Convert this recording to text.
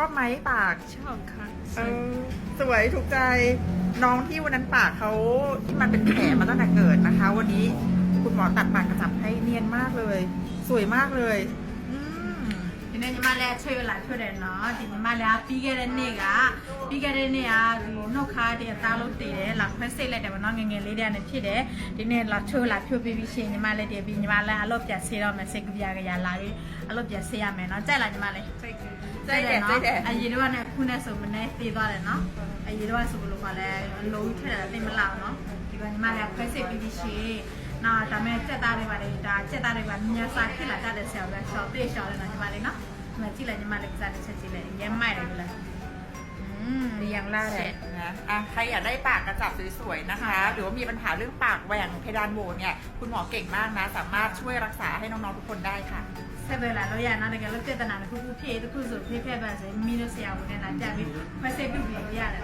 อบไหมปาก ชอบค่ะ สวยถูกใจน้องที่วันนั้นปากเขาที่มันเป็นแผลมาตั้งแต่เกิดนะคะ วันนี้คุณหมอตัดปากกระจับให้เนียนมากเลย สวยมากเลยဒီနေ့ညီမလေးချွေလာချွတ်တယ်နော်ဒီညီမလေးပြီးခဲ့တဲ့နေ့ကဒီနှုတ်ခါတည်းတားလို့တည်တယ်လာခွဲစိတ်လိုက်တယ်ဗောနော်ငငယ်လေးတည်းနဲ့ဖြစ်တယ်ဒီနေ့လာချွတ်လာဖြိုးပြီးပြီးရှင်ညီမလေးတည်းပြီးညီမလေးအလုပ်ပြန်ဆေးတော့မယ်စိတ်ကြပြကြလာပြီးအလုပ်ပြန်ဆေးရမယ်နော်ကြိုက်လားညီမလေးကြိုက်တယ်နော်အရင်တော့နဲ့ခုနဲ့ဆိုမနေသေးသွားတယ်နော်အရင်တော့ဆိုလို့ကလည်းအလုံးထက်တယ်တိတ်မလောက်နော်ဒီကညီမလေးခွဲစိတ်ပြီးပြီးရှင်နော်ဒါမဲ့စက်သားတွေပါလေဒါစက်သားတွေကမြတ်စာဖြစ်လာတတ်တဲ့ဆရာပဲရှော့တေးရှော့တယ်နော်ညီမလေးနော်မကြည့်လိုက်ညီမလေးကစားတဲ့ချက်ကြည့်လိုက်ရဲမိုက်တယ်လားเรียงล่าแหละนะใครอยากได้ปากกระจับสวยๆนะคะหรือว่ามีปัญหาเรื่องปากแหว่งเพดานโหวเนี่ยคุณหมอเก่งมากนะสามารถช่วยรักษาให้น้องๆทุกคนได้ค่ะဆက်ပဲလာလို့ရနော်တကယ်လို့ပြဿနာတစ်ခုခုဖြစ်တစ်ခုဆိုဖြစ်ဖြစ်ပါစေမီးလို့ဆရာဝန်နဲ့လာကြပြီးဖက်စစ်ပြုတ်ပြီးရတယ်